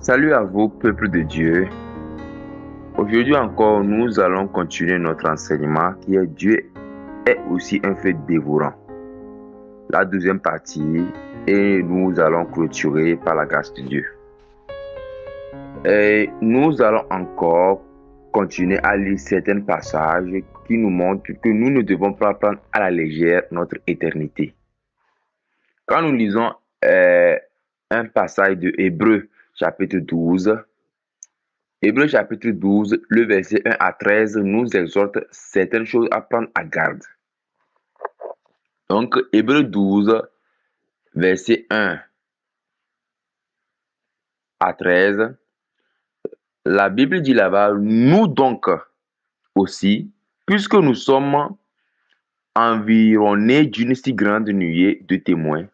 Salut à vous, peuple de Dieu. Aujourd'hui encore, nous allons continuer notre enseignement qui est Dieu est aussi un fait dévorant. La deuxième partie, et nous allons clôturer par la grâce de Dieu. Et nous allons encore continuer à lire certains passages qui nous montrent que nous ne devons pas prendre à la légère notre éternité. Quand nous lisons un passage de Hébreux chapitre 12, Hébreux chapitre 12, le verset 1 à 13 nous exhorte certaines choses à prendre à garde. Donc, Hébreux 12, verset 1 à 13, la Bible dit là-bas, nous donc aussi, puisque nous sommes environnés d'une si grande nuée de témoins,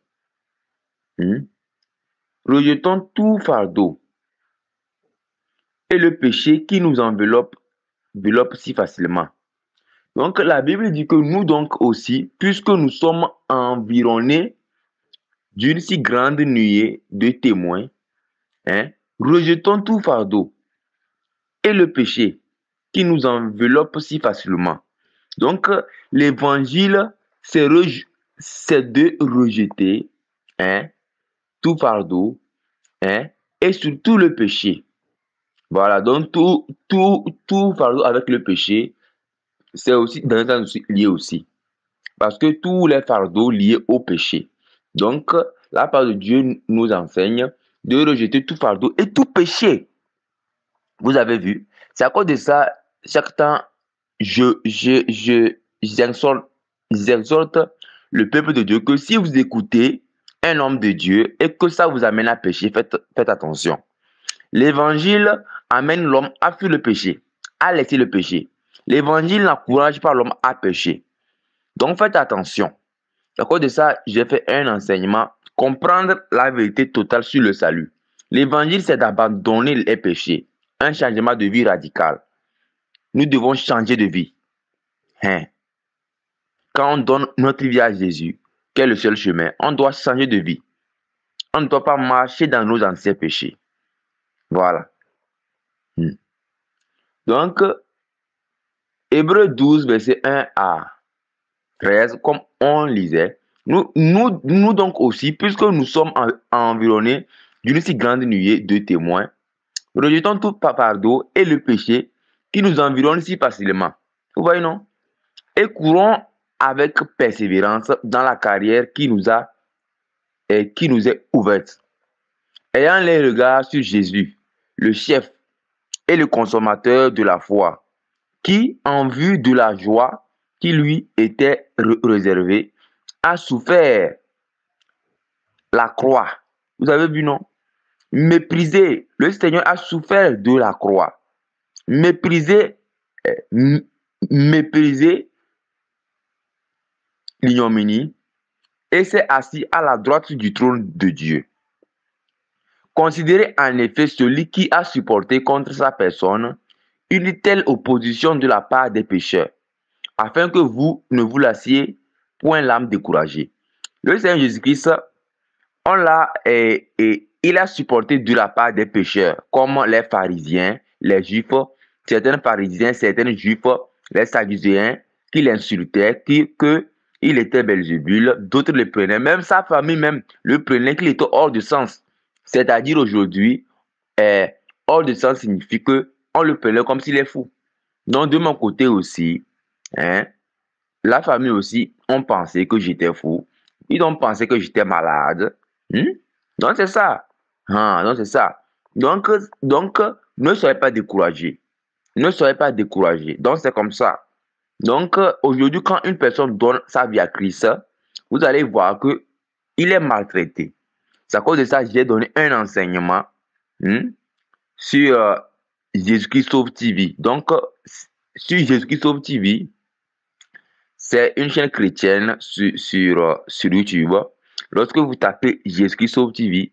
rejetons tout fardeau et le péché qui nous enveloppe si facilement. Donc, la Bible dit que nous donc aussi, puisque nous sommes environnés d'une si grande nuée de témoins, rejetons tout fardeau et le péché qui nous enveloppe si facilement. Donc, l'évangile, c'est de rejeter tout fardeau et surtout le péché. Voilà, donc tout fardeau avec le péché, c'est aussi dans un sens lié aussi. Parce que tous les fardeaux liés au péché. Donc, la parole de Dieu nous enseigne de rejeter tout fardeau et tout péché. Vous avez vu, c'est à cause de ça, chaque temps, j'exhorte le peuple de Dieu que si vous écoutez un homme de Dieu et que ça vous amène à pécher, faites attention. L'évangile amène l'homme à fuir le péché, à laisser le péché. L'évangile n'encourage pas l'homme à pécher. Donc faites attention. À cause de ça, j'ai fait un enseignement, comprendre la vérité totale sur le salut. L'évangile, c'est d'abandonner les péchés, un changement de vie radical. Nous devons changer de vie. Quand on donne notre vie à Jésus, qui est le seul chemin, on doit changer de vie. On ne doit pas marcher dans nos anciens péchés. Voilà. Donc, Hébreux 12, verset 1 à 13, comme on lisait, nous donc aussi, puisque nous sommes environnés d'une si grande nuée de témoins, rejetons tout fardeau et le péché qui nous environne si facilement. Vous voyez, non? Et courons avec persévérance dans la carrière qui nous est ouverte. Ayant les regards sur Jésus, le chef et le consommateur de la foi, qui, en vue de la joie qui lui était réservée, a souffert la croix. Vous avez vu, non? Méprisé. Le Seigneur a souffert de la croix. Méprisé l'ignominie et s'est assis à la droite du trône de Dieu. Considérez en effet celui qui a supporté contre sa personne une telle opposition de la part des pécheurs, afin que vous ne vous lassiez point l'âme découragée. Le Seigneur Jésus-Christ, il a supporté de la part des pécheurs, comme les pharisiens, les juifs, certains pharisiens, certains juifs, les sadducéens, qui l'insultaient, qu'il était Belzébul, d'autres le prenaient, même sa famille même le prenait, qu'il était hors de sens. C'est-à-dire aujourd'hui, hors de sens signifie qu'on le prenait comme s'il est fou. Donc de mon côté aussi, la famille aussi ont pensé que j'étais fou. Ils ont pensé que j'étais malade. Donc c'est ça. Donc c'est ça. Donc, ne soyez pas découragés. Ne soyez pas découragés. Donc c'est comme ça. Donc aujourd'hui, quand une personne donne sa vie à Christ, vous allez voir que il est maltraité. C'est à cause de ça que j'ai donné un enseignement sur Jésus-Christ Sauve TV. Donc, sur Jésus-Christ Sauve TV, c'est une chaîne chrétienne sur YouTube. Lorsque vous tapez Jésus-Christ Sauve TV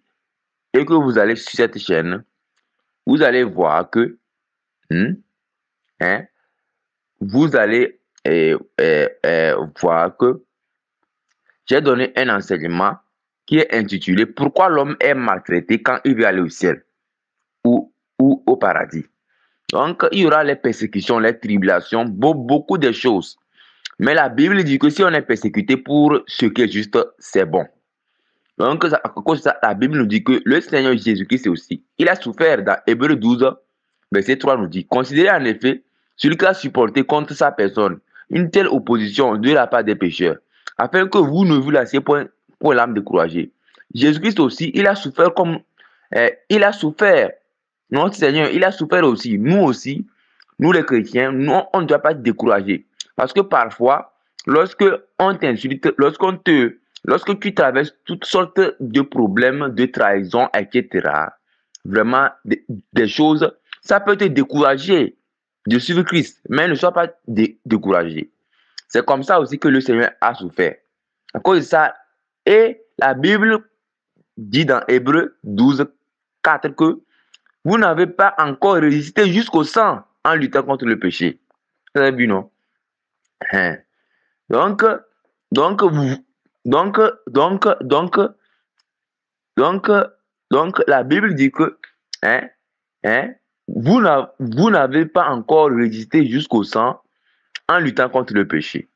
et que vous allez sur cette chaîne, vous allez voir que vous allez voir que j'ai donné un enseignement qui est intitulé « Pourquoi l'homme est maltraité quand il veut aller au ciel ?» ou au paradis. Donc, il y aura les persécutions, les tribulations, beaucoup de choses. Mais la Bible dit que si on est persécuté pour ce qui est juste, c'est bon. Donc, à cause de ça, la Bible nous dit que le Seigneur Jésus-Christ aussi, il a souffert dans Hébreux 12, verset 3 nous dit, considérez en effet celui qui a supporté contre sa personne une telle opposition de la part des pécheurs, afin que vous ne vous lassiez point pour l'âme découragée. Jésus-Christ aussi, il a souffert comme, il a souffert, notre Seigneur, il a souffert aussi, nous les chrétiens, nous, on ne doit pas être découragés. Parce que parfois, lorsque on t'insulte, lorsque tu traverses toutes sortes de problèmes, de trahison, etc., vraiment des choses, ça peut te décourager de suivre Christ, mais ne sois pas découragé. C'est comme ça aussi que le Seigneur a souffert. À cause de ça, et la Bible dit dans Hébreux 12, 4 que vous n'avez pas encore résisté jusqu'au sang en luttant contre le péché. Vous avez vu, non? Donc, donc, donc, donc, donc, donc, donc, la Bible dit que hein, hein, vous n'avez pas encore résisté jusqu'au sang en luttant contre le péché.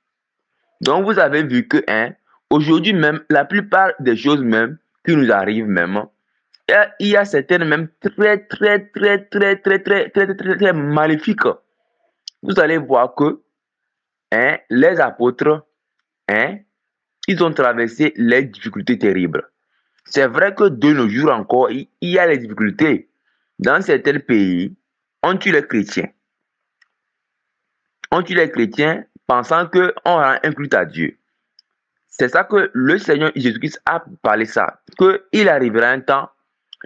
Donc, vous avez vu que aujourd'hui même, la plupart des choses même qui nous arrivent même, il y a certaines même très maléfiques. Vous allez voir que les apôtres, ils ont traversé les difficultés terribles. C'est vrai que de nos jours encore, il y a les difficultés. Dans certains pays, on tue les chrétiens. On tue les chrétiens pensant qu'on rend un culte à Dieu. C'est ça que le Seigneur Jésus-Christ a parlé ça. Qu'il arrivera un temps,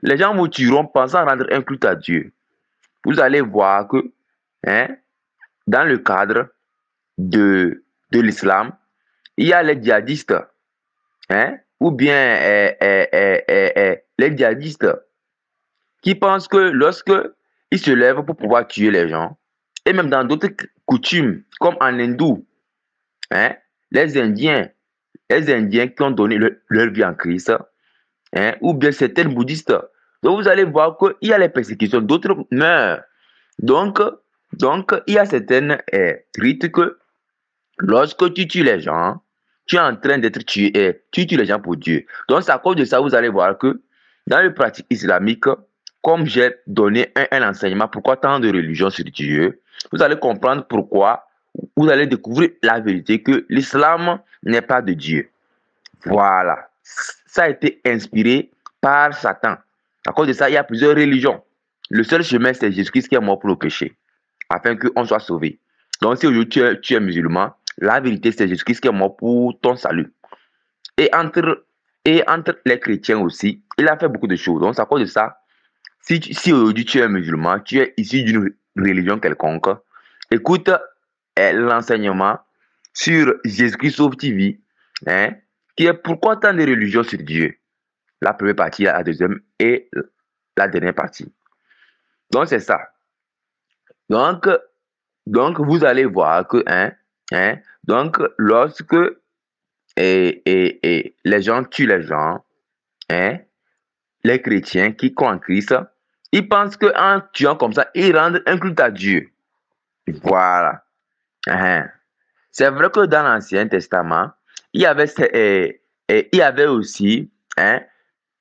les gens vous tueront pensant rendre un culte à Dieu. Vous allez voir que dans le cadre de l'islam, il y a les djihadistes, ou bien les djihadistes qui pensent que lorsque ils se lèvent pour pouvoir tuer les gens, et même dans d'autres coutumes, comme en hindou, les Indiens qui ont donné leur vie en Christ, ou bien certains bouddhistes. Donc vous allez voir qu'il y a les persécutions, d'autres meurent. Donc, il y a certaines rites que lorsque tu tues les gens, tu es en train d'être tué, tu tues les gens pour Dieu. Donc, c'est à cause de ça, vous allez voir que dans les pratiques islamiques, comme j'ai donné un enseignement, pourquoi tant de religions sur Dieu, vous allez comprendre pourquoi, vous allez découvrir la vérité que l'islam n'est pas de Dieu. Voilà. Ça a été inspiré par Satan. À cause de ça, il y a plusieurs religions. Le seul chemin, c'est Jésus-Christ qui est mort pour le péché, afin qu'on soit sauvé. Donc, si aujourd'hui tu es musulman, la vérité, c'est Jésus-Christ qui est mort pour ton salut. Et entre les chrétiens aussi, il a fait beaucoup de choses. Donc, c'est à cause de ça, si aujourd'hui tu es musulman, tu es issu d'une religion quelconque, écoute l'enseignement sur Jésus-Christ Sauve TV, qui est pourquoi tant de religions sur Dieu. La première partie, la deuxième et la dernière partie. Donc, c'est ça. Donc, vous allez voir que, donc, lorsque les gens tuent les gens, les chrétiens qui croient en Christ, ils pensent qu'en tuant comme ça, ils rendent un culte à Dieu. Voilà. C'est vrai que dans l'Ancien Testament, il y avait aussi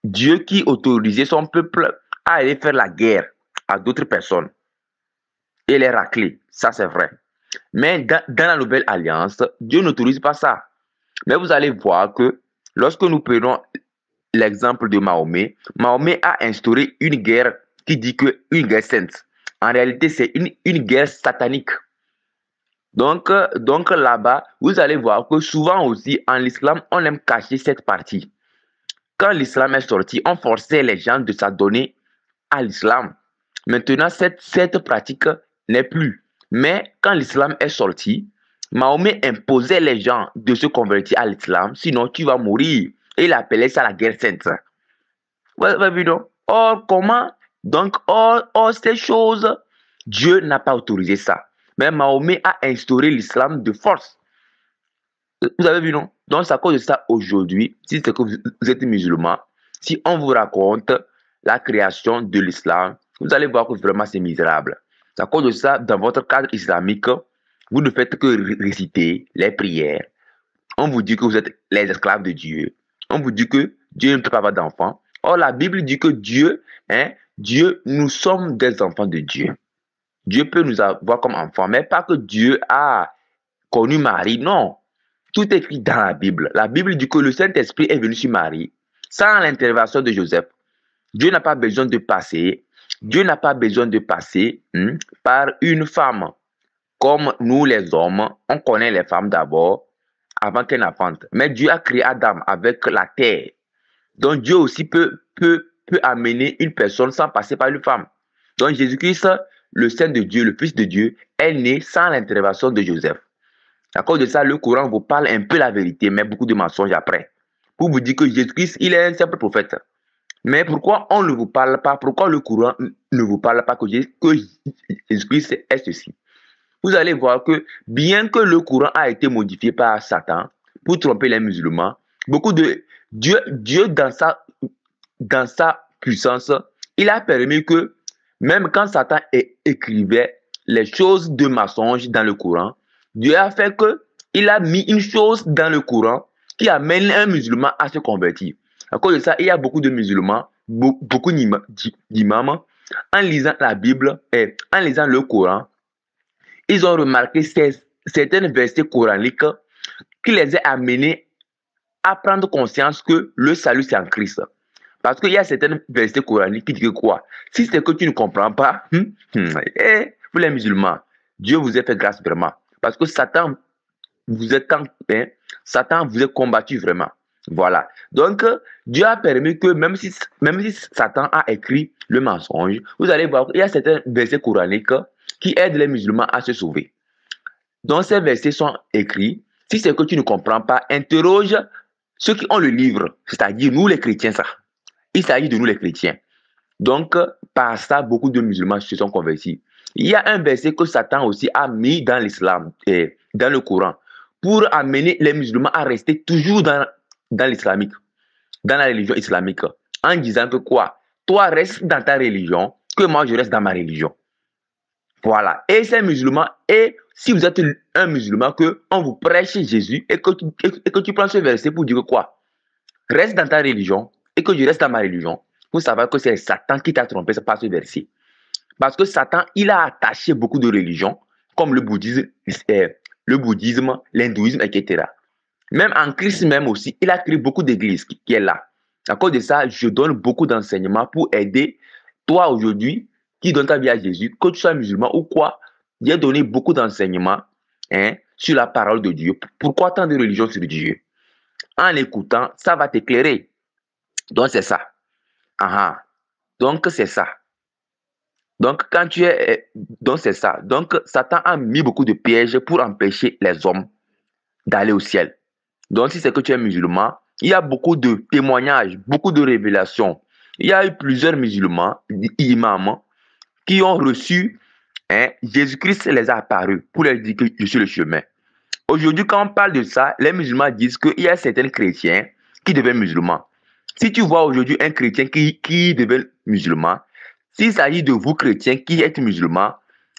Dieu qui autorisait son peuple à aller faire la guerre à d'autres personnes et les racler. Ça, c'est vrai. Mais dans la Nouvelle Alliance, Dieu n'autorise pas ça. Mais vous allez voir que lorsque nous prenons l'exemple de Mahomet, Mahomet a instauré une guerre qui dit que une guerre sainte. En réalité, c'est une guerre satanique. Donc là-bas, vous allez voir que souvent aussi en islam, on aime cacher cette partie. Quand l'islam est sorti, on forçait les gens de s'adonner à l'islam. Maintenant, cette pratique n'est plus. Mais quand l'islam est sorti, Mahomet imposait les gens de se convertir à l'islam, sinon tu vas mourir. Et il appelait ça la guerre sainte. Vous avez vu, non? Or, comment? Donc, or, ces choses, Dieu n'a pas autorisé ça. Mais Mahomet a instauré l'islam de force. Vous avez vu, non? Donc, c'est à cause de ça, aujourd'hui, si c'est que vous êtes musulman, si on vous raconte la création de l'islam, Vous allez voir que vraiment c'est misérable. À cause de ça, dans votre cadre islamique, vous ne faites que réciter les prières. On vous dit que vous êtes les esclaves de Dieu. On vous dit que Dieu ne peut pas avoir d'enfants. Or, la Bible dit que Dieu, nous sommes des enfants de Dieu. Dieu peut nous avoir comme enfants, mais pas que Dieu a connu Marie, non. Tout est écrit dans la Bible. La Bible dit que le Saint-Esprit est venu sur Marie sans l'intervention de Joseph. Dieu n'a pas besoin de passer. Dieu n'a pas besoin de passer par une femme. Comme nous les hommes, on connaît les femmes d'abord avant qu'elles n'enfantent. Mais Dieu a créé Adam avec la terre. Donc Dieu aussi peut amener une personne sans passer par une femme. Donc Jésus-Christ, le Saint de Dieu, le Fils de Dieu, est né sans l'intervention de Joseph. À cause de ça, le Coran vous parle un peu la vérité, mais beaucoup de mensonges après. Pour vous dire que Jésus-Christ, il est un simple prophète. Mais pourquoi on ne vous parle pas, pourquoi le Coran ne vous parle pas que Jésus-Christ est ceci? Vous allez voir que bien que le Coran a été modifié par Satan pour tromper les musulmans, beaucoup de Dieu dans sa puissance, il a permis que même quand Satan écrivait les choses de mensonge dans le Coran, Dieu a fait que il a mis une chose dans le Coran qui amène un musulman à se convertir. À cause de ça, il y a beaucoup de musulmans, beaucoup d'imams, en lisant la Bible et en lisant le Coran, ils ont remarqué certains versets coraniques qui les ont amenés à prendre conscience que le salut c'est en Christ. Parce qu'il y a certains versets coraniques qui disent quoi? Si c'est que tu ne comprends pas, vous les musulmans, Dieu vous a fait grâce vraiment. Parce que Satan vous a combattu vraiment. Voilà. Donc, Dieu a permis que même si Satan a écrit le mensonge, vous allez voir qu'il y a certains versets coraniques qui aident les musulmans à se sauver. Donc, ces versets sont écrits. Si c'est que tu ne comprends pas, interroge ceux qui ont le livre, c'est-à-dire nous les chrétiens, ça. Il s'agit de nous les chrétiens. Donc, par ça, beaucoup de musulmans se sont convertis. Il y a un verset que Satan aussi a mis dans l'islam, dans le Coran, pour amener les musulmans à rester toujours dans l'islamique, dans la religion islamique, en disant que quoi? Toi, reste dans ta religion, que moi, je reste dans ma religion. Voilà. Et ces musulmans, et si vous êtes un musulman, que on vous prêche Jésus et que tu prends ce verset pour dire que quoi? Reste dans ta religion et que je reste dans ma religion, vous savez que c'est Satan qui t'a trompé par ce verset. Parce que Satan, il a attaché beaucoup de religions, comme le bouddhisme, l'hindouisme, etc. Même en Christ même aussi, il a créé beaucoup d'églises qui est là. À cause de ça, je donne beaucoup d'enseignements pour aider toi aujourd'hui qui donne ta vie à Jésus, que tu sois musulman ou quoi. J'ai donné beaucoup d'enseignements sur la parole de Dieu. Pourquoi tant de religions sur Dieu? En écoutant, ça va t'éclairer. Donc, c'est ça. Donc, c'est ça. Donc, donc, c'est ça. Donc, Satan a mis beaucoup de pièges pour empêcher les hommes d'aller au ciel. Donc, si c'est que tu es musulman, il y a beaucoup de témoignages, beaucoup de révélations. Il y a eu plusieurs musulmans, imams, qui ont reçu, Jésus-Christ les a apparus pour leur dire que je suis le chemin. Aujourd'hui, quand on parle de ça, les musulmans disent qu'il y a certains chrétiens qui deviennent musulmans. Si tu vois aujourd'hui un chrétien qui devient musulman, s'il s'agit de vous, chrétiens, qui êtes musulmans,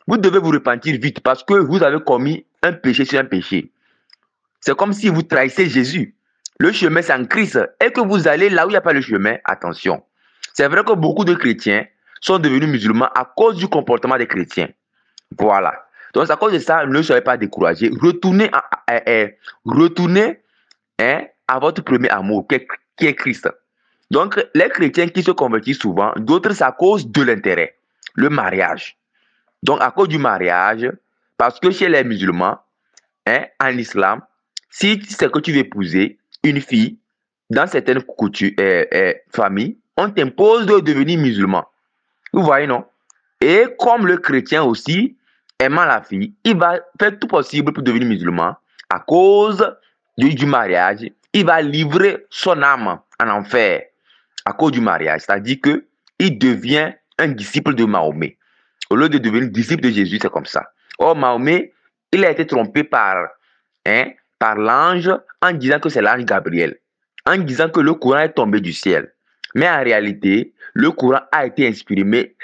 vous devez vous repentir vite parce que vous avez commis un péché sur un péché. C'est comme si vous trahissez Jésus. Le chemin, c'est en Christ. Et que vous allez là où il n'y a pas le chemin, attention. C'est vrai que beaucoup de chrétiens sont devenus musulmans à cause du comportement des chrétiens. Voilà. Donc, à cause de ça, ne soyez pas découragés. Retournez à votre premier amour, qui est Christ. Donc, les chrétiens qui se convertissent souvent, d'autres, c'est à cause de l'intérêt, le mariage. Donc, à cause du mariage, parce que chez les musulmans, en islam, si c'est que tu veux épouser une fille, dans certaines familles, on t'impose de devenir musulman. Vous voyez, non? Et comme le chrétien aussi, aimant la fille, il va faire tout possible pour devenir musulman. À cause du mariage, il va livrer son âme en enfer. À cause du mariage, c'est-à-dire qu'il devient un disciple de Mahomet. Au lieu de devenir disciple de Jésus, c'est comme ça. Or, Mahomet, il a été trompé par l'ange en disant que c'est l'ange Gabriel, en disant que le Coran est tombé du ciel. Mais en réalité, le Coran a été inspiré,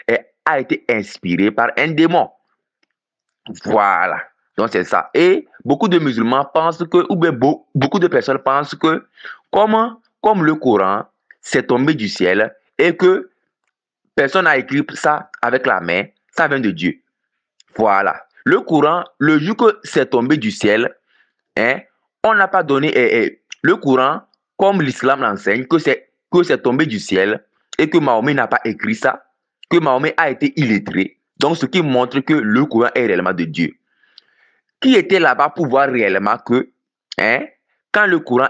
a été inspiré par un démon. Voilà. Donc, c'est ça. Et beaucoup de musulmans pensent que, ou bien beaucoup de personnes pensent que, comme le Coran, c'est tombé du ciel et que personne n'a écrit ça avec la main, ça vient de Dieu. Voilà. Le Coran, le jour que c'est tombé du ciel, hein, on n'a pas donné le Coran, comme l'islam l'enseigne, que c'est tombé du ciel et que Mahomet n'a pas écrit ça, que Mahomet a été illettré. Donc, ce qui montre que le Coran est réellement de Dieu. Qui était là-bas pour voir réellement que, hein, quand le Coran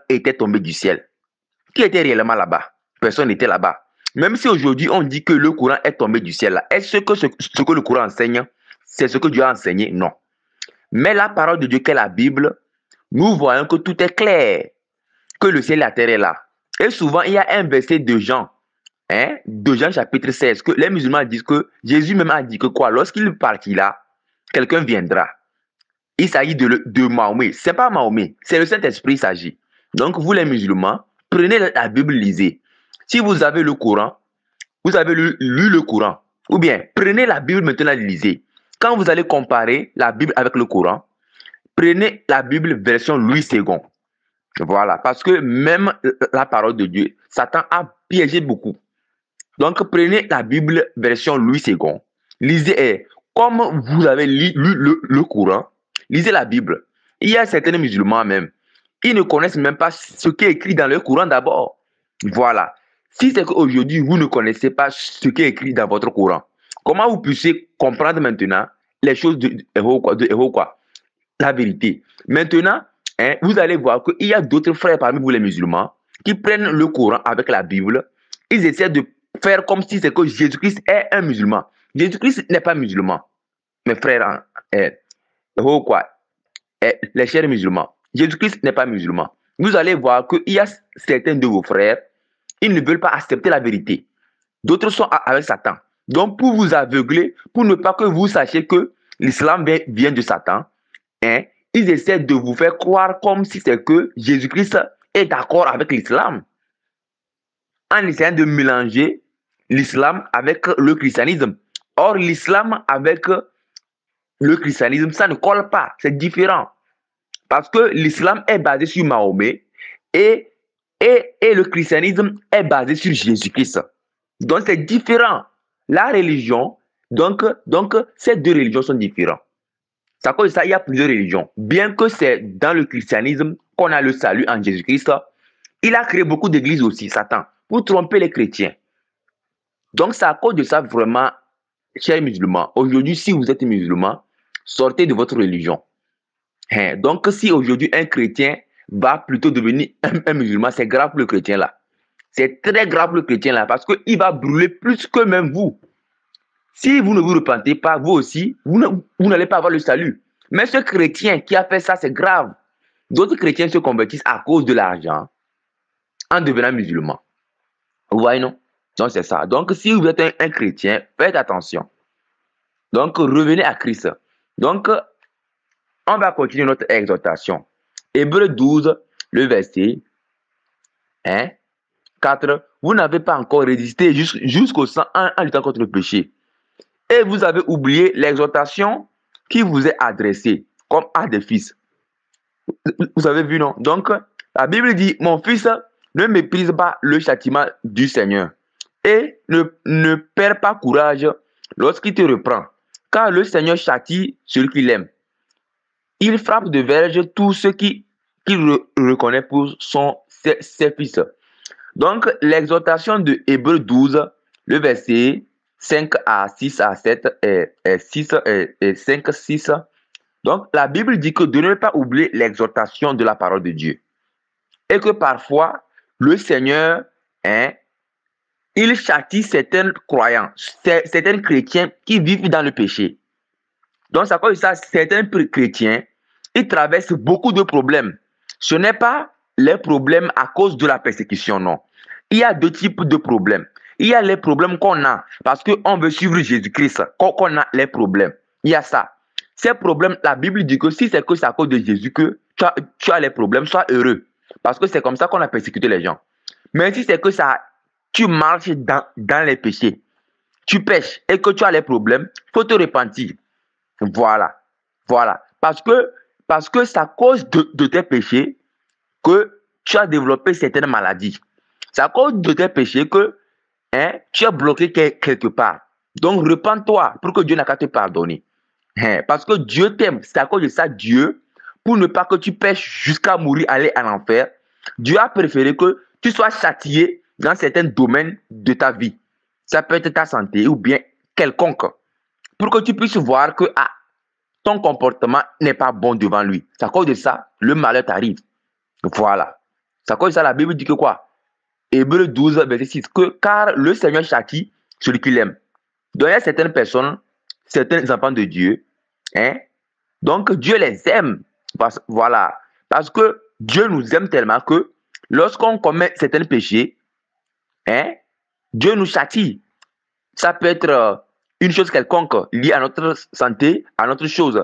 était tombé du ciel, qui était réellement là-bas? Personne n'était là-bas. Même si aujourd'hui on dit que le Coran est tombé du ciel, est-ce que ce que le Coran enseigne, c'est ce que Dieu a enseigné? Non. Mais la parole de Dieu qu'est la Bible, nous voyons que tout est clair, que le ciel et la terre est là. Et souvent, il y a un verset de Jean, de Jean chapitre 16, que les musulmans disent que Jésus même a dit que quoi? Lorsqu'il partira, quelqu'un viendra. Il s'agit de Mahomet. Ce n'est pas Mahomet, c'est le Saint-Esprit, il s'agit. Donc, vous les musulmans, prenez la Bible, lisez. Si vous avez le Coran, vous avez lu le Coran, ou bien prenez la Bible maintenant, lisez. Quand vous allez comparer la Bible avec le Coran, prenez la Bible version Louis II. Voilà, parce que même la parole de Dieu, Satan a piégé beaucoup. Donc, prenez la Bible version Louis II. Lisez, comme vous avez lu le Coran, lisez la Bible. Il y a certains musulmans même, ils ne connaissent même pas ce qui est écrit dans le Coran d'abord. Voilà. Si c'est qu'aujourd'hui, vous ne connaissez pas ce qui est écrit dans votre Coran, comment vous puissiez comprendre maintenant les choses de héros, quoi? La vérité. Maintenant, vous allez voir qu'il y a d'autres frères parmi vous les musulmans qui prennent le Coran avec la Bible. Ils essaient de faire comme si c'est que Jésus-Christ est un musulman. Jésus-Christ n'est pas musulman. Mes frères, les chers musulmans, Jésus-Christ n'est pas musulman. Vous allez voir qu'il y a certains de vos frères, ils ne veulent pas accepter la vérité. D'autres sont avec Satan. Donc, pour vous aveugler, pour ne pas que vous sachiez que l'islam vient de Satan, ils essaient de vous faire croire comme si c'est que Jésus-Christ est d'accord avec l'islam. En essayant de mélanger l'islam avec le christianisme. Or, l'islam avec le christianisme, ça ne colle pas. C'est différent. Parce que l'islam est basé sur Mahomet et le christianisme est basé sur Jésus-Christ. Donc, c'est différent. La religion, donc ces deux religions sont différentes. C'est à cause de ça, il y a plusieurs religions. Bien que c'est dans le christianisme qu'on a le salut en Jésus-Christ, il a créé beaucoup d'églises aussi, Satan, pour tromper les chrétiens. Donc, c'est à cause de ça, vraiment, chers musulmans. Aujourd'hui, si vous êtes musulman, sortez de votre religion. Donc, si aujourd'hui un chrétien va plutôt devenir un musulman, c'est grave pour le chrétien là. C'est très grave pour le chrétien là, parce qu'il va brûler plus que même vous. Si vous ne vous repentez pas, vous aussi, vous n'allez pas avoir le salut. Mais ce chrétien qui a fait ça, c'est grave. D'autres chrétiens se convertissent à cause de l'argent en devenant musulmans. Vous voyez, non? Donc, c'est ça. Donc, si vous êtes un chrétien, faites attention. Donc, revenez à Christ. Donc, on va continuer notre exhortation. Hébreux 12, le verset 4. Vous n'avez pas encore résisté jusqu'au sang en luttant contre le péché. Et vous avez oublié l'exhortation qui vous est adressée comme à des fils. Vous avez vu, non? Donc, la Bible dit, mon fils, ne méprise pas le châtiment du Seigneur. Et ne perds pas courage lorsqu'il te reprend. Car le Seigneur châtie celui qu'il aime. Il frappe de verge tous ceux qu'il reconnaît pour ses fils. Donc, l'exhortation de Hébreux 12, le verset 5 à 6 à 7 et 6 et 5, 6. Donc, la Bible dit que de ne pas oublier l'exhortation de la parole de Dieu. Et que parfois, le Seigneur, il châtie certains croyants, certains chrétiens qui vivent dans le péché. Donc, ça cause ça, certains chrétiens, ils traversent beaucoup de problèmes. Ce n'est pas les problèmes à cause de la persécution, non. Il y a deux types de problèmes. Il y a les problèmes qu'on a parce qu'on veut suivre Jésus-Christ, qu'on a les problèmes. Il y a ça. Ces problèmes, la Bible dit que si c'est à cause de Jésus que tu as les problèmes, sois heureux. Parce que c'est comme ça qu'on a persécuté les gens. Mais si c'est que ça, tu marches dans les péchés, tu pêches et que tu as les problèmes, il faut te repentir. Voilà. Voilà. Parce que c'est à cause de tes péchés que tu as développé certaines maladies. C'est à cause de tes péchés que tu es bloqué quelque part. Donc, repens-toi pour que Dieu n'a qu'à te pardonner. Parce que Dieu t'aime. C'est à cause de ça, Dieu, pour ne pas que tu pêches jusqu'à mourir, aller en enfer, Dieu a préféré que tu sois châtié dans certains domaines de ta vie. Ça peut être ta santé ou bien quelconque. Pour que tu puisses voir que ton comportement n'est pas bon devant lui. C'est à cause de ça, le malheur t'arrive. Voilà. C'est à cause de ça, la Bible dit que quoi? Hébreux 12, verset 6. Car le Seigneur châtie celui qu'il aime. Donc, il y a certaines personnes, certains enfants de Dieu, donc Dieu les aime. Voilà. Parce que Dieu nous aime tellement que lorsqu'on commet certains péchés, Dieu nous châtie. Ça peut être une chose quelconque liée à notre santé, à notre chose,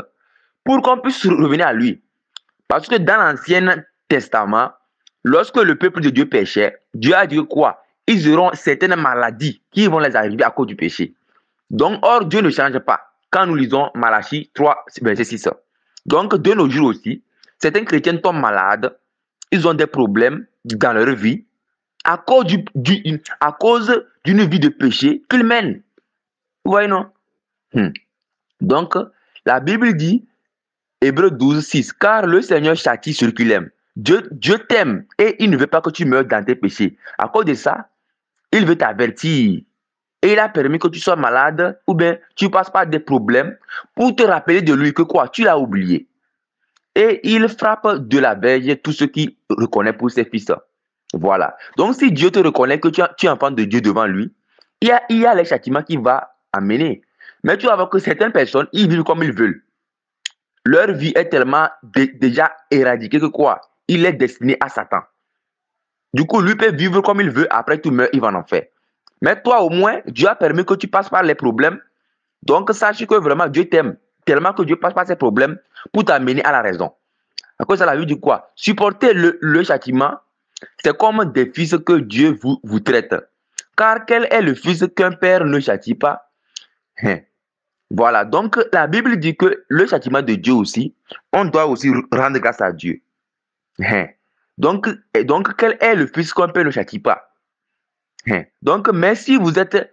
pour qu'on puisse revenir à lui. Parce que dans l'Ancien Testament, lorsque le peuple de Dieu péchait, Dieu a dit quoi? Ils auront certaines maladies qui vont les arriver à cause du péché. Donc, or, Dieu ne change pas. Quand nous lisons Malachie 3, verset 6. Donc, de nos jours aussi, certains chrétiens tombent malades, ils ont des problèmes dans leur vie à cause d'une vie de péché qu'ils mènent. Vous voyez, non? Donc, la Bible dit, Hébreux 12, 6, car le Seigneur châtie celui qu'il aime. Dieu t'aime et il ne veut pas que tu meurs dans tes péchés. À cause de ça, il veut t'avertir. Et il a permis que tu sois malade ou bien tu passes par des problèmes pour te rappeler de lui que quoi? Tu l'as oublié. Et il frappe de la verge tous ceux qui reconnaissent pour ses fils. Voilà. Donc, si Dieu te reconnaît que tu es enfant de Dieu devant lui, il y a les châtiments qu'il va amener. Mais tu vas voir que certaines personnes, ils vivent comme ils veulent. Leur vie est tellement déjà éradiquée que quoi? Il est destiné à Satan. Du coup, lui peut vivre comme il veut. Après, tu meurs, il va en enfer. Mais toi, au moins, Dieu a permis que tu passes par les problèmes. Donc, sache que vraiment, Dieu t'aime. Tellement que Dieu passe par ces problèmes pour t'amener à la raison. À cause de la vie du quoi? Supporter le châtiment, c'est comme des fils que Dieu vous traite. Car quel est le fils qu'un père ne châtie pas? Voilà. Donc, la Bible dit que le châtiment de Dieu aussi, on doit aussi rendre grâce à Dieu. Donc, quel est le fils qu'un père ne châtie pas? Donc, mais si vous êtes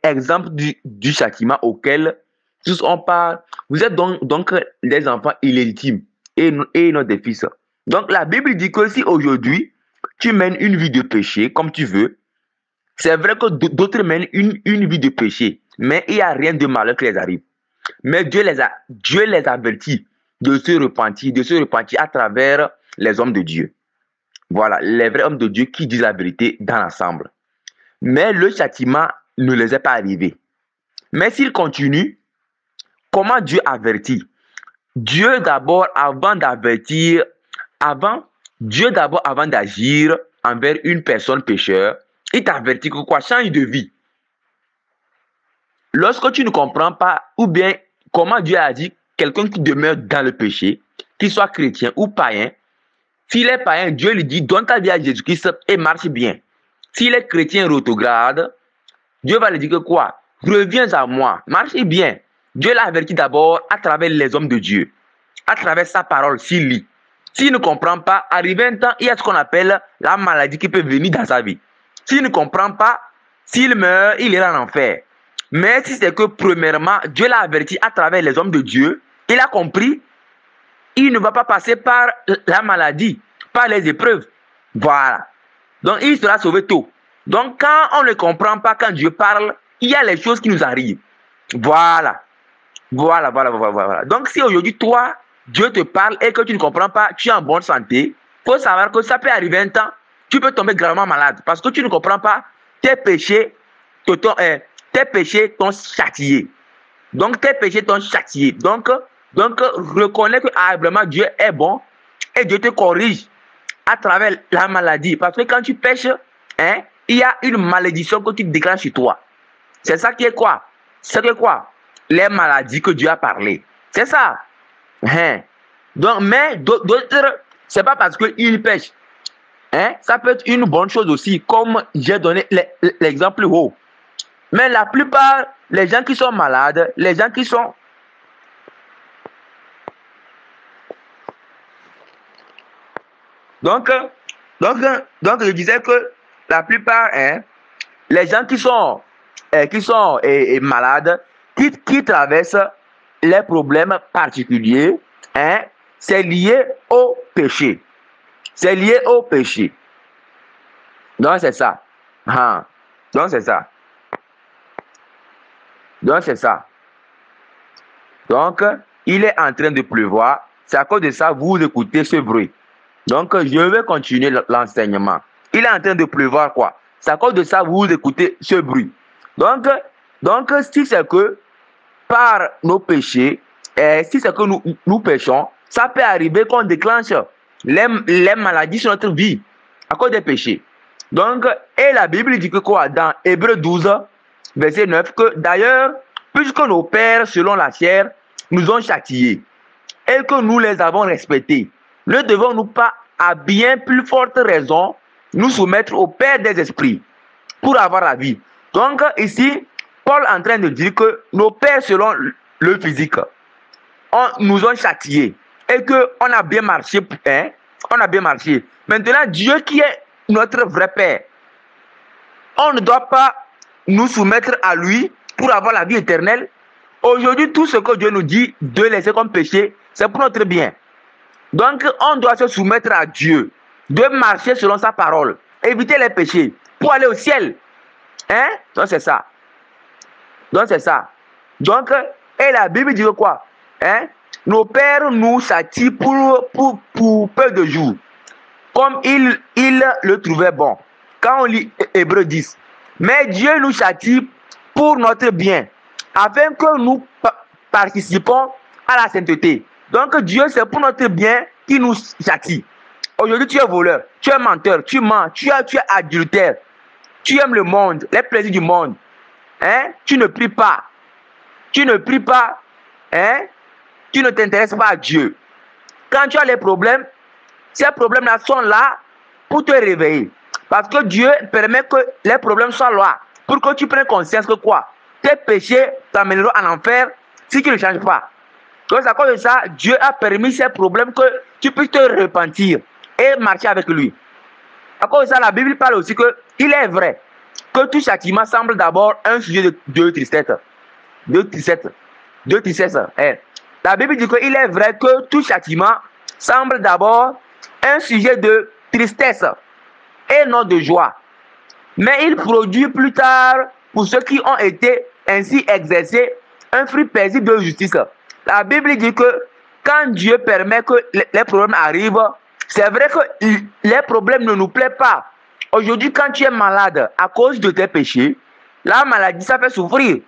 exemple du châtiment auquel tous on parle, vous êtes donc des enfants illégitimes et non des fils. Donc, la Bible dit que si aujourd'hui, tu mènes une vie de péché comme tu veux, c'est vrai que d'autres mènent une vie de péché, mais il n'y a rien de malheur qui les arrive. Mais Dieu les avertit de se repentir à travers les hommes de Dieu. Voilà, les vrais hommes de Dieu qui disent la vérité dans l'ensemble. Mais le châtiment ne les est pas arrivé. Mais s'ils continuent, comment Dieu avertit? Dieu d'abord, avant d'agir envers une personne pécheur, il t'avertit que quoi? Change de vie. Lorsque tu ne comprends pas, ou bien comment Dieu a dit, quelqu'un qui demeure dans le péché, qu'il soit chrétien ou païen, s'il est païen, Dieu lui dit, donne ta vie à Jésus-Christ et marche bien. S'il est chrétien rétrograde, Dieu va lui dire que quoi? Reviens à moi, marche bien. Dieu l'a averti d'abord à travers les hommes de Dieu, à travers sa parole, s'il lit. S'il ne comprend pas, arrivé un temps, il y a ce qu'on appelle la maladie qui peut venir dans sa vie. S'il ne comprend pas, s'il meurt, il ira en enfer. Mais si c'est que premièrement, Dieu l'a averti à travers les hommes de Dieu, il a compris, il ne va pas passer par la maladie, par les épreuves. Voilà. Donc, il sera sauvé tôt. Donc, quand on ne comprend pas, quand Dieu parle, il y a les choses qui nous arrivent. Voilà. Voilà. Donc, si aujourd'hui, toi, Dieu te parle et que tu ne comprends pas, tu es en bonne santé, il faut savoir que ça peut arriver un temps, tu peux tomber gravement malade parce que tu ne comprends pas, tes péchés t'ont châtié. Donc, tes péchés t'ont châtié. Donc, reconnais que vraiment Dieu est bon et Dieu te corrige à travers la maladie. Parce que quand tu pêches, il y a une malédiction que tu déclenches sur toi. C'est ça qui est quoi? C'est que quoi? Les maladies que Dieu a parlé. C'est ça. Donc, mais d'autres, c'est pas parce qu'ils pêchent. Ça peut être une bonne chose aussi, comme j'ai donné l'exemple haut. Mais la plupart, les gens qui sont malades, les gens qui sont... Donc, je disais que la plupart, les gens qui sont malades, qui traversent les problèmes particuliers, c'est lié au péché. C'est lié au péché. Donc, c'est ça. Donc, c'est ça. Donc, c'est ça. Donc, il est en train de pleuvoir. C'est à cause de ça, vous écoutez ce bruit. Donc, je vais continuer l'enseignement. Il est en train de pleuvoir, quoi. C'est à cause de ça, vous écoutez ce bruit. Donc si c'est que par nos péchés, si c'est que nous péchons, ça peut arriver qu'on déclenche les maladies sur notre vie à cause des péchés. Donc, et la Bible dit que quoi? Dans Hébreux 12, verset 9, que d'ailleurs, puisque nos pères, selon la chair, nous ont châtiés et que nous les avons respectés, ne devons-nous pas, à bien plus forte raison, nous soumettre au Père des esprits pour avoir la vie? Donc, ici, Paul est en train de dire que nos pères, selon le physique, nous ont châtiés et qu'on a bien marché. On a bien marché. Maintenant, Dieu qui est notre vrai Père, on ne doit pas nous soumettre à lui pour avoir la vie éternelle. Aujourd'hui, tout ce que Dieu nous dit de laisser comme péché, c'est pour notre bien. Donc, on doit se soumettre à Dieu, de marcher selon sa parole, éviter les péchés pour aller au ciel. Donc, c'est ça. Donc, c'est ça. Donc, et la Bible dit quoi? Nos pères nous châtient pour peu de jours, comme ils le trouvaient bon. Quand on lit Hébreux 10. Mais Dieu nous châtie pour notre bien, afin que nous participons à la sainteté. Donc Dieu, c'est pour notre bien qui nous châtie. Aujourd'hui, tu es voleur, tu es menteur, tu mens, tu es adultère, tu aimes le monde, les plaisirs du monde. Tu ne pries pas. Tu ne pries pas. Tu ne t'intéresses pas à Dieu. Quand tu as les problèmes, ces problèmes-là sont là pour te réveiller. Parce que Dieu permet que les problèmes soient là. Pour que tu prennes conscience que quoi? Tes péchés t'amèneront en enfer si tu ne changes pas. Donc, à cause de ça, Dieu a permis ces problèmes que tu puisses te repentir et marcher avec lui. À cause de ça, la Bible parle aussi que il est vrai que tout châtiment semble d'abord un sujet de tristesse. De tristesse. La Bible dit qu'il est vrai que tout châtiment semble d'abord un sujet de tristesse et non de joie. Mais il produit plus tard, pour ceux qui ont été ainsi exercés, un fruit paisible de justice. La Bible dit que quand Dieu permet que les problèmes arrivent, c'est vrai que les problèmes ne nous plaisent pas. Aujourd'hui, quand tu es malade à cause de tes péchés, la maladie, ça fait souffrir.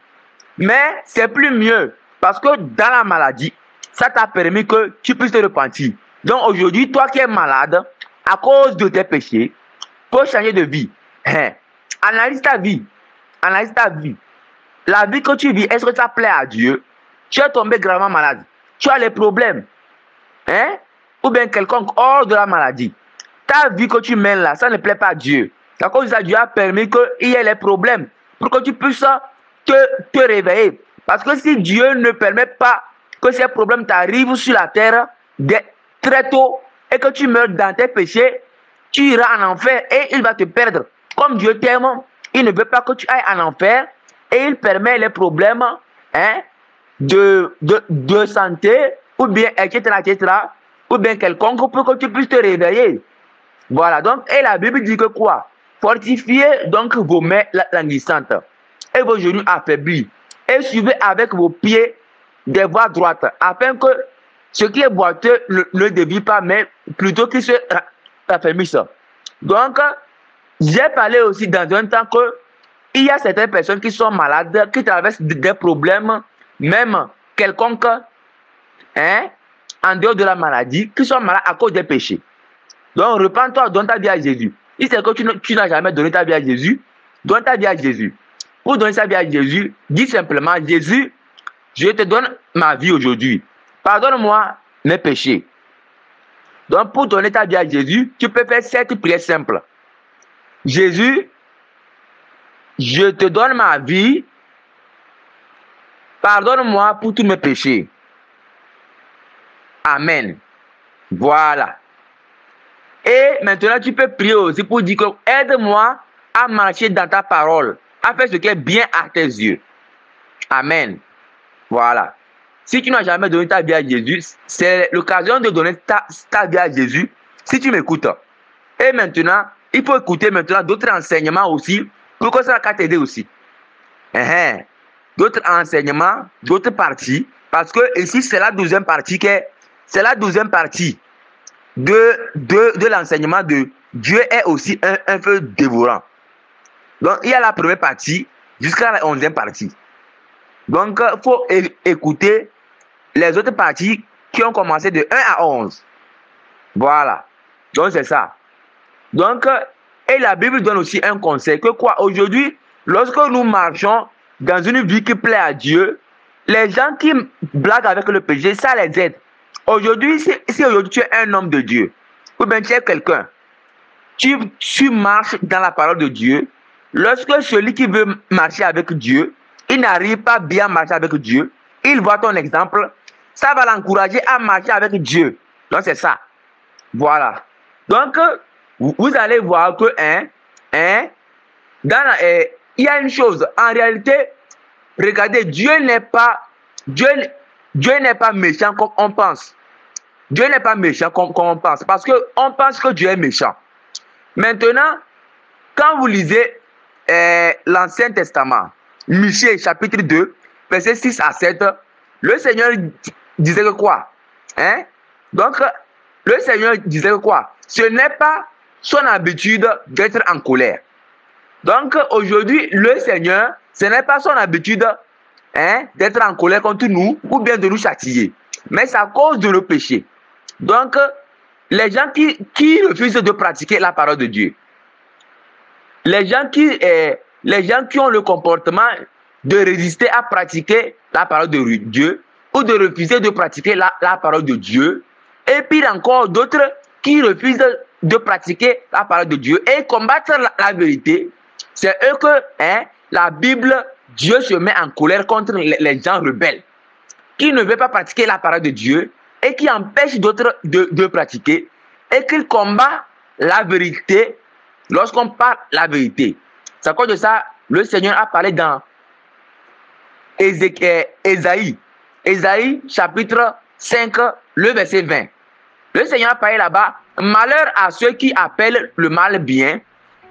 Mais c'est plus mieux parce que dans la maladie, ça t'a permis que tu puisses te repentir. Donc aujourd'hui, toi qui es malade à cause de tes péchés, pour changer de vie, analyse ta vie. Analyse ta vie. La vie que tu vis, est-ce que ça plaît à Dieu? Tu es tombé gravement malade. Tu as les problèmes. Ou bien quelconque hors de la maladie. Ta vie que tu mènes là, ça ne plaît pas à Dieu. À cause de ça, Dieu a permis qu'il y ait les problèmes pour que tu puisses te réveiller. Parce que si Dieu ne permet pas que ces problèmes t'arrivent sur la terre très tôt et que tu meurs dans tes péchés, tu iras en enfer et il va te perdre. Comme Dieu t'aime, il ne veut pas que tu ailles en enfer et il permet les problèmes de santé ou bien etc. ou bien quelconque pour que tu puisses te réveiller. Voilà, donc, et la Bible dit que quoi? Fortifiez donc vos mains languissantes et vos genoux affaiblis et suivez avec vos pieds des voies droites afin que ce qui est boiteux ne dévie pas, mais plutôt qu'il se raffermisse. Donc, j'ai parlé aussi dans un temps qu'il y a certaines personnes qui sont malades, qui traversent des problèmes, même quelconque, en dehors de la maladie, qui sont malades à cause des péchés. Donc, repends-toi, donne ta vie à Jésus. Si c'est que tu n'as jamais donné ta vie à Jésus, donne ta vie à Jésus. Pour donner sa vie à Jésus, dis simplement, Jésus, je te donne ma vie aujourd'hui. Pardonne-moi mes péchés. Donc, pour donner ta vie à Jésus, tu peux faire cette prière simple. Jésus, je te donne ma vie, pardonne-moi pour tous mes péchés. Amen. Voilà. Et maintenant, tu peux prier aussi pour dire que aide-moi à marcher dans ta parole, à faire ce qui est bien à tes yeux. Amen. Voilà. Si tu n'as jamais donné ta vie à Jésus, c'est l'occasion de donner ta vie à Jésus si tu m'écoutes. Et maintenant, il faut écouter maintenant d'autres enseignements aussi pour que ça va t'aider aussi. D'autres enseignements, d'autres parties, parce que ici c'est la 12e partie c'est la 12e partie de l'enseignement de Dieu est aussi un feu dévorant. Donc il y a la première partie jusqu'à la 11e partie. Donc il faut écouter les autres parties qui ont commencé de 1 à 11. Voilà. Donc c'est ça. Donc, et la Bible donne aussi un conseil que quoi? Aujourd'hui, lorsque nous marchons dans une vie qui plaît à Dieu, les gens qui blaguent avec le péché, ça les aide. Aujourd'hui, si aujourd'hui tu es un homme de Dieu, ou bien tu es quelqu'un, tu marches dans la parole de Dieu, lorsque celui qui veut marcher avec Dieu, il n'arrive pas bien à marcher avec Dieu, il voit ton exemple, ça va l'encourager à marcher avec Dieu. Donc c'est ça. Voilà. Donc, vous allez voir que il y a une chose. En réalité, regardez, Dieu n'est pas méchant comme on pense. Dieu n'est pas méchant comme on pense. Parce qu'on pense que Dieu est méchant. Maintenant, quand vous lisez l'Ancien Testament, Michée chapitre 2, versets 6 à 7, le Seigneur disait que quoi? Donc, le Seigneur disait que quoi? Ce n'est pas son habitude d'être en colère. Donc, aujourd'hui, le Seigneur, ce n'est pas son habitude d'être en colère contre nous ou bien de nous châtier. Mais c'est à cause de nos péchés. Donc, les gens qui refusent de pratiquer la parole de Dieu, les gens qui ont le comportement de résister à pratiquer la parole de Dieu ou de refuser de pratiquer la parole de Dieu, et puis encore d'autres qui refusent de pratiquer la parole de Dieu et combattre la vérité, c'est eux que la Bible, Dieu se met en colère contre les gens rebelles qui ne veulent pas pratiquer la parole de Dieu et qui empêchent d'autres de pratiquer et qui combattent la vérité lorsqu'on parle la vérité. C'est à cause de ça, le Seigneur a parlé dans Ésaïe chapitre 5, le verset 20. Le Seigneur a parlé là-bas, malheur à ceux qui appellent le mal bien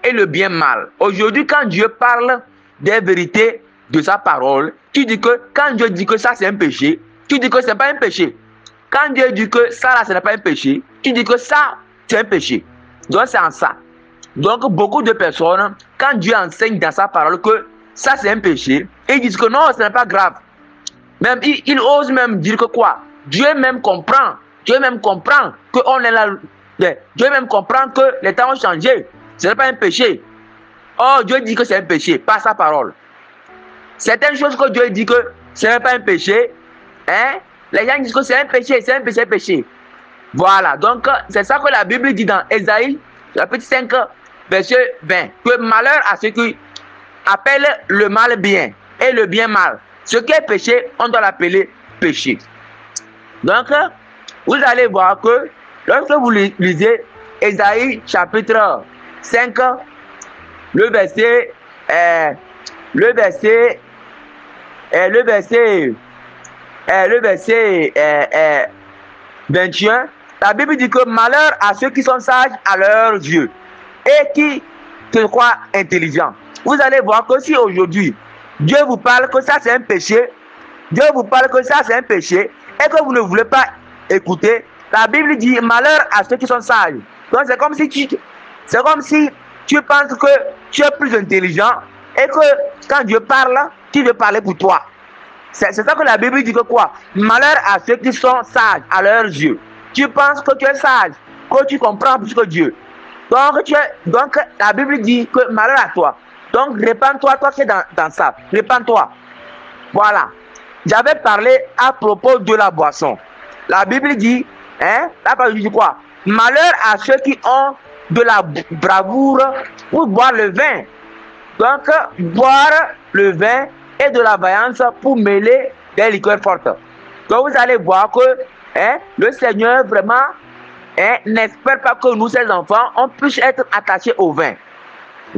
et le bien mal. Aujourd'hui, quand Dieu parle des vérités de sa parole, tu dis que quand Dieu dit que ça c'est un péché, tu dis que ce n'est pas un péché. Quand Dieu dit que ça là ce n'est pas un péché, tu dis que ça c'est un péché. Donc c'est en ça. Donc beaucoup de personnes, quand Dieu enseigne dans sa parole que ça c'est un péché, ils disent que non, ce n'est pas grave. Même ils osent même dire que quoi? Dieu même comprend. Dieu même comprend qu'on est là. Dieu même comprend que les temps ont changé. Ce n'est pas un péché. Oh, Dieu dit que c'est un péché, pas sa parole. Certaines choses que Dieu dit que ce n'est pas un péché, les gens disent que c'est un péché, c'est un péché, c'est un péché. Voilà, donc c'est ça que la Bible dit dans Ésaïe, chapitre 5, verset 20. Que malheur à ceux qui appellent le mal bien et le bien mal. Ce qui est péché, on doit l'appeler péché. Donc, vous allez voir que lorsque vous lisez Ésaïe chapitre 5, le verset 21, la Bible dit que malheur à ceux qui sont sages à leurs yeux et qui se croient intelligents. Vous allez voir que si aujourd'hui Dieu vous parle que ça c'est un péché, Dieu vous parle que ça c'est un péché et que vous ne voulez pas écouter, la Bible dit malheur à ceux qui sont sages. Donc c'est comme si tu penses que tu es plus intelligent et que quand Dieu parle, tu veux parler pour toi. C'est ça que la Bible dit que quoi? Malheur à ceux qui sont sages à leurs yeux. Tu penses que tu es sage, que tu comprends plus que Dieu. Donc la Bible dit que malheur à toi. Donc répands-toi, toi qui es dans ça. Répands-toi. Voilà. J'avais parlé à propos de la boisson. La Bible dit, la Bible dit quoi? Malheur à ceux qui ont de la bravoure pour boire le vin. Donc, boire le vin et de la vaillance pour mêler des liqueurs fortes. Donc, vous allez voir que le Seigneur vraiment n'espère pas que nous, ses enfants, on puisse être attachés au vin.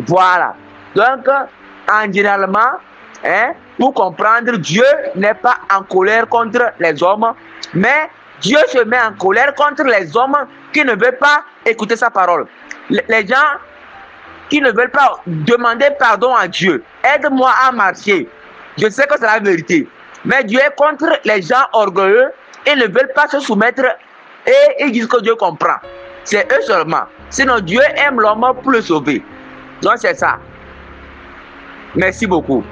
Voilà. Donc, en généralement, pour comprendre, Dieu n'est pas en colère contre les hommes, mais Dieu se met en colère contre les hommes qui ne veulent pas écouter sa parole. Les gens qui ne veulent pas demander pardon à Dieu. Aide-moi à marcher. Je sais que c'est la vérité. Mais Dieu est contre les gens orgueilleux. Ils ne veulent pas se soumettre et ils disent que Dieu comprend. C'est eux seulement. Sinon, Dieu aime l'homme pour le sauver. Donc, c'est ça. Merci beaucoup.